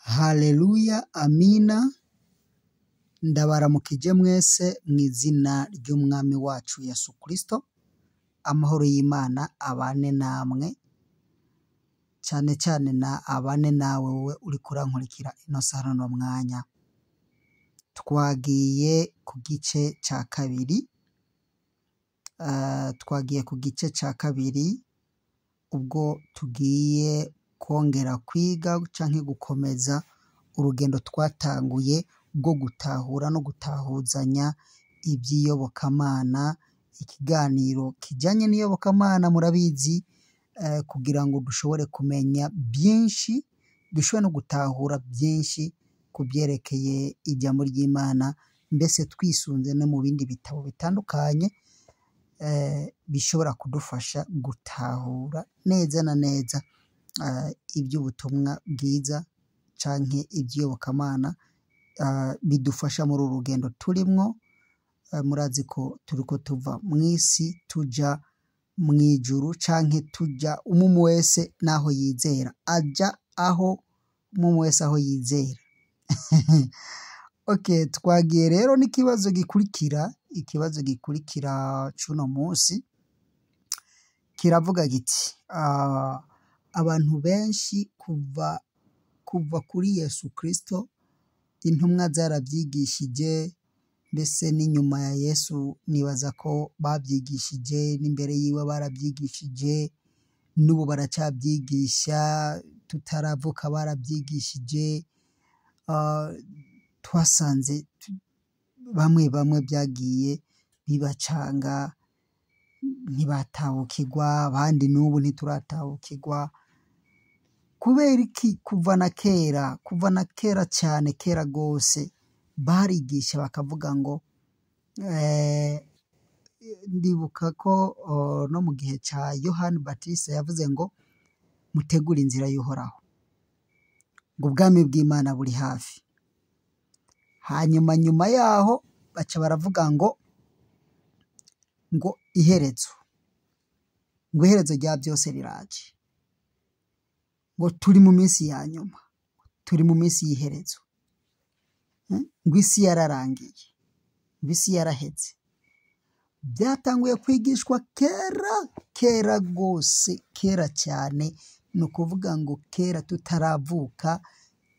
Haleluya, amina. Ndabaramukije mwese mu izina ry'umwami wacu Yesu Kristo. Amahoro y'Imana abane namwe, cyane cyane na abane nawe wowe uri kurankurikira ino saha no mwanya. Twagiye ku gice cya kabiri, ubwo tugiye kongera kwiga canke gukomeza urugendo twatanguye bwo gutahura no gutahuzanya iby'iyobokamana. Ikiganiro kijanye n'iyobokamana murabizi, kugira ngo dushobore kumenya byinshi, dushobore no gutahura byinshi ku byerekeye ijambo ry'Imana, mbese twisunze no mu bindi bitabo bitandukanye bishobora kudufasha gutahura neza na neza iby'ubutumwa bwiza canke iby'iyobokamana bidufasha muri uru rugendo turimwo. Murazi ko turiko tuva mu isi tuja mu ijuru, canke tuja umwe wese naho yizera aja aho umwe wese aho yizera. Okay, twagiye rero n'ikibazo gikurikira. Ikibazo gikurikira cuno munsi kiravuga giti abantu benshi kuva kuri Yesu Kristo intumwa zarabyigishije, mbese n'inyuma ya Yesu nibaza ko babyigishije, n'imbere yiwe barabyigishije, n'ubu baracyabyigisha, tutaravuka barabyigishije. Twasanze bamwe byagiye bibacanga, ntibatahukirwa, abandi n'ubu ntituratahukirwa. Kubera iki? Kuva na kera cyane, kera gose barigisha bakavuga ngo ndibuka ko no mu gihe cya Yohani Batista yavuze ngo mutegure inzira y'Uhoraho, ngo ubwami bw'Imana buri hafi. Hanyuma nyuma yaho baca baravuga ngo iherezo rya byose riraje, ngo turi mu minsi ya nyuma, turi mu minsi y'iherezo, ngo isi yararangiye, ngo isi yaraheze. Byatanguye kwigishwa kera gose, kera cyane. Ni ukuvuga ngo kera tutaravuka,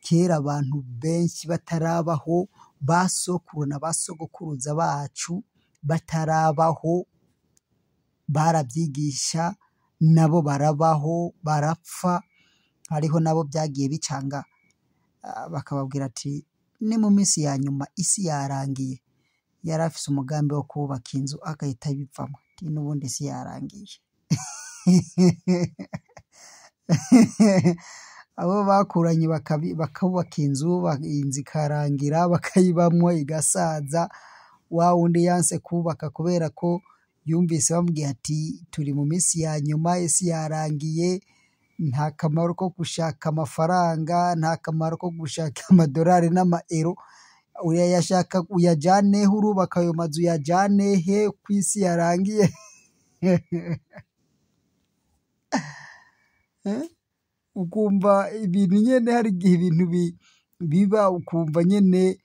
kera abantu benshi batarabaho, basokuru na basogokuruza bacu batarabaho, barabyigisha, nabo barabaho barapfa. Hariho nabo byagiye bicanga, bakababwira ati ni mu minsi ya nyuma isi yarangiye. Yari afise umugambi wo kubaka inzu agahita abivamo, ati n'ubundi isi yarangiye. Abo bakuranye bakubaka inzu ikarangira, bakayibamwo igasaza. Wa wundi yanse kubaka kubera ko yumvise bamubwiye ati turi mu minsi ya nyuma, isi yarangiye, nta kamaro ko gushaka amafaranga, nta kamaro ko gushaka amadolari n'amaero, uyashaka uyajaneho, urubaka ayo mazu uyajanehe ku isi yarangiye. Ukumva ibintu nyene, hari igihe ibintu biba ukumva nyene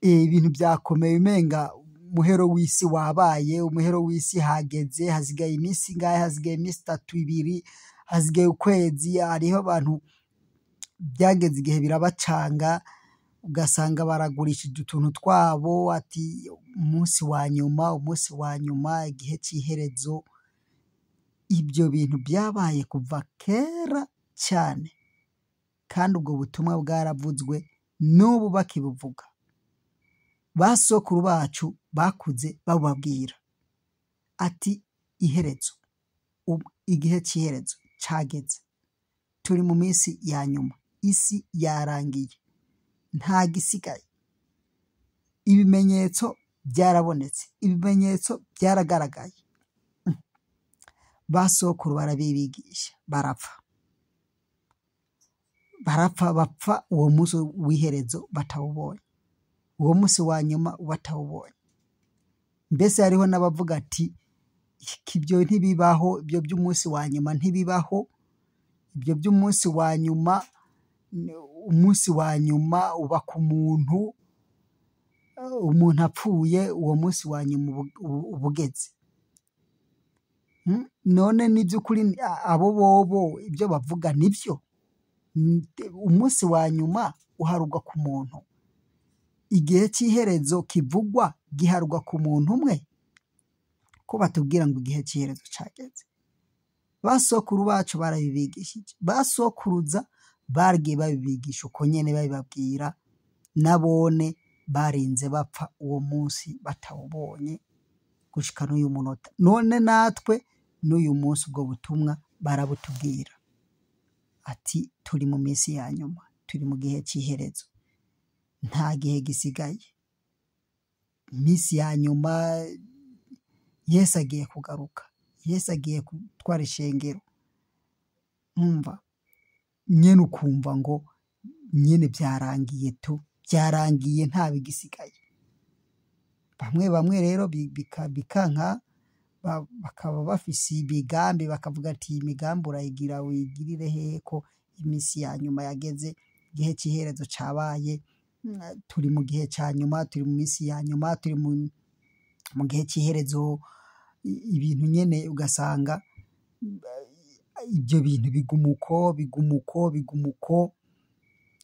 ibintu byakomeye, umenga umuhero w'isi wabaye, umuhero w'isi hageze, hasigaye iminsi ingahe, hasigaye iminsi 2 hasigaye ukwezi. Hariho abantu byageze igihe birabacanga, ugasanga baragurishije utuntu twabo, ati umunsi wa nyuma, igihe cy'iherezo. Ibyo bintu byabaye kuva kera cyane, kandi ubwo butumwa bwaravuzwe, n'ubu bakibuvuga. Basokuru bacu bakuze bababwira ati iherezo, igihe cy'iherezo cageze, turi mu minsi ya nyuma, isi yarangiye, nta gisigaye. Ibimenyetso byarabonetse, ibimenyetso byaragaragaye. Basokuru barabibigisha, bapfa uwo munsi w'iherezo batawubonye, uwo munsi wa nyuma batawubonye. Mbese hariho n'abavuga ati ibyo ntibibaho, ibyo by'umunsi wa nyuma ntibibaho, ibyo by'umunsi wa nyuma umunsi wa nyuma uba ku muntu, umuntu apfuye uwo munsi wa nyuma uba ugeze. None n'iby'ukuri abo bobo ibyo bavuga nibyo? Umunsi wa nyuma uharugwa ku muntu, igihe cy'iherezo kivugwa giharugwa ku muntu umwe, ko batubwira ngo igihe cy'iherezo cyageze. Basokuru bacu barabibigishije, basokuruza bagiye babibigisha uko nyene babibabwira, nabone barinze bapfa uwo munsi batawubonye gushika n'uyu munota. None natwe n'uyu munsi ubwo butumwa barabutubwira ati turi mu minsi ya nyuma, turi mu gihe cy'iherezo, nta gihe gisigaye, iminsi ya nyuma Yesu agiye kugaruka, Yesu agiye gutwara ishengero. Umva nyene ukumva ngo nyene byarangiye byarangiye nta bigisigaye. Bamwe rero bikanka, bakaba bafise imigambi, bakavuga ati imigambi urayigira wigirire hehe ko iminsi ya nyuma yageze, igihe cy'iherezo cabaye, turi mu gihe ca nyuma, turi mu minsi ya nyuma, turi mu gihe cy'iherezo. Ibintu nyene ugasanga ibyo bintu bigumuko,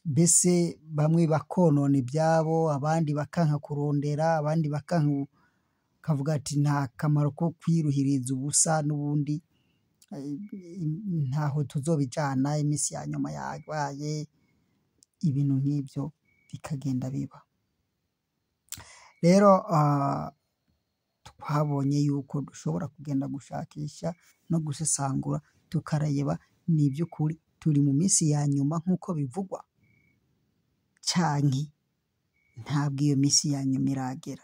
mbese bamwe bakonona ibyabo, abandi bakanka kurondera, abandi bakavuga ati nta kamaro ko kwiruhiriza ubusa, n'ubundi ntaho tuzobijana, iminsi ya nyuma yabaye. Ibintu nk'ibyo bikagenda biba. Rero twabonye yuko dushobora kugenda gushakisha no gusesangura tukareba ni iby'ukuri turi mu minsi ya nyuma nk'uko bivugwa, canke ntabwo iyo minsi ya nyuma iragera.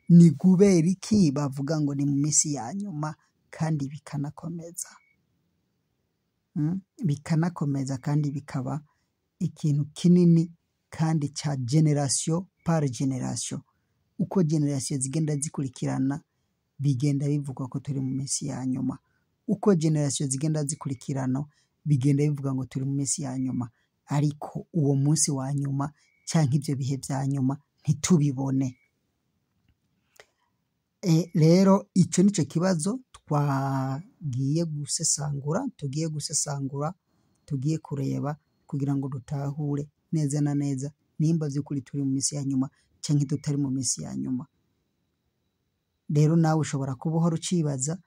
Ni kubera iki bavuga ngo ni mu minsi ya nyuma kandi bikanakomeza kandi bikaba ikintu kinini kandi ca generation par generation. Uko generation zigenda zikurikirana bigenda bivugwa ko turi mu minsi ya nyuma, uko generation zigenda zikurikirana bigenda bivuga ngo turi mu minsi ya nyuma, ariko uwo munsi wa nyuma canke ibyo bihe bya nyuma ntitubibone. Rero ico nico kibazo tugiye gusesangura, tugiye kureba kugira ngo dutahure neza na neza nimba vy'ukuri turi mu minsi ya nyuma canke tutari mu minsi ya nyuma. Rero nawe ushobora kuba uhora ucibaza,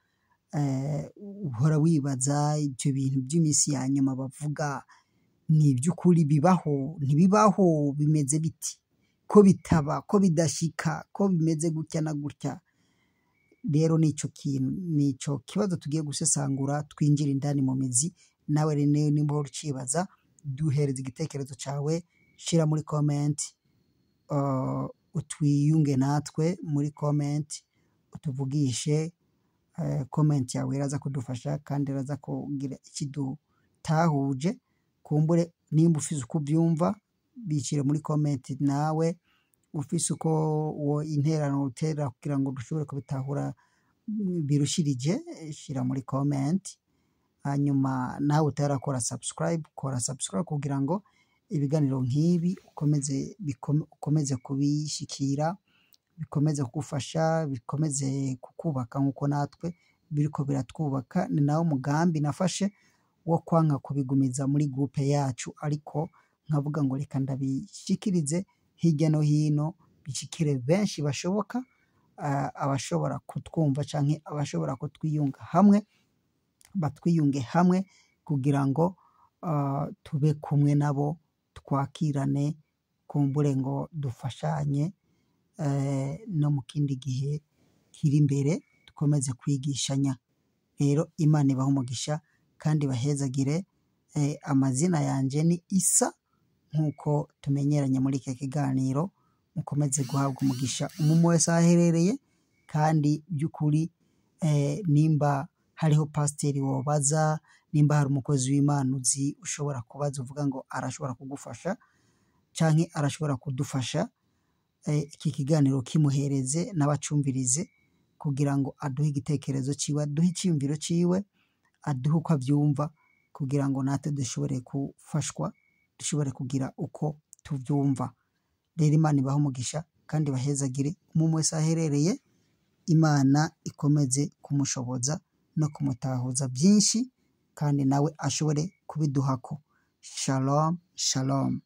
uhora wibaza ibyo bintu by'iminsi ya nyuma bavuga ni iby'ukuri bibaho, ntibibaho, bimeze biti, ko bitaba, ko bidashika, ko bimeze gutya na gutya. Rero nico kibazo tugiye gusesangura, twinjira indani mu mizi. Nawe rero nimba uhora ucibaza, duhereza igitekerezo cawe, shira muri comment, utwiyunge natwe muri comment, utuvugishe. Comment yawe iraza kudufasha kandi iraza kugira ikidutahuje. Kumbure nimba ufise uko ubyumva bicire muri comment, nawe ufise uko interano utera kugira ngo dushobore kubitahura birushirije, shira muri comment. Hanyuma nawe utarakora subscribe, kora subscribe kugira ngo ibiganiro nk'ibi ukomeze kubishikira, bikomeze kugufasha, bikomeze kukubaka nk'uko natwe biriko biratwubaka. Ni nawo mugambi nafashe wo kwanka kubigumiza muri groupe yacu, ariko nkavuga ngo reka ndabishikirize hirya no hino, bishikire benshi bashoboka, abashobora kutwumva canke abashobora kutwiyunga hamwe, batwiyunge hamwe kugira ngo tube kumwe nabo, twakirane, kumbure ngo dufashanye no mu kindi gihe kiri imbere, dukomeze kwigishanya. Rero Imana ibahe umugisha kandi bahezagire. Amazina yanje ni Isa, nk'uko tumenyeranye muri iki kiganiro. Mukomeze guhabwa umugisha umwe wese aherereye, kandi by'ukuri nimba hariho pasiteri wobaza, nimba hari umukozi w'Imana uzi ushobora kubaza uvuga ngo arashobora kugufasha canke arashobora kudufasha, iki kiganiro kimuhereze n'abacumvirize kugira ngo aduhe igitekerezo ciwe, aduhe iciyumviro ciwe, aduhe uko abyumva kugira ngo natwe dushobore gufashwa, dushobore kugira uko tuvyumva. Rero Imana ibahe umugisha kandi bahezagire umwe wese aherereye, Imana ikomeze kumushoboza no kumutahuza byinshi kandi nawe ashobore kubiduhako. Shalom shalom.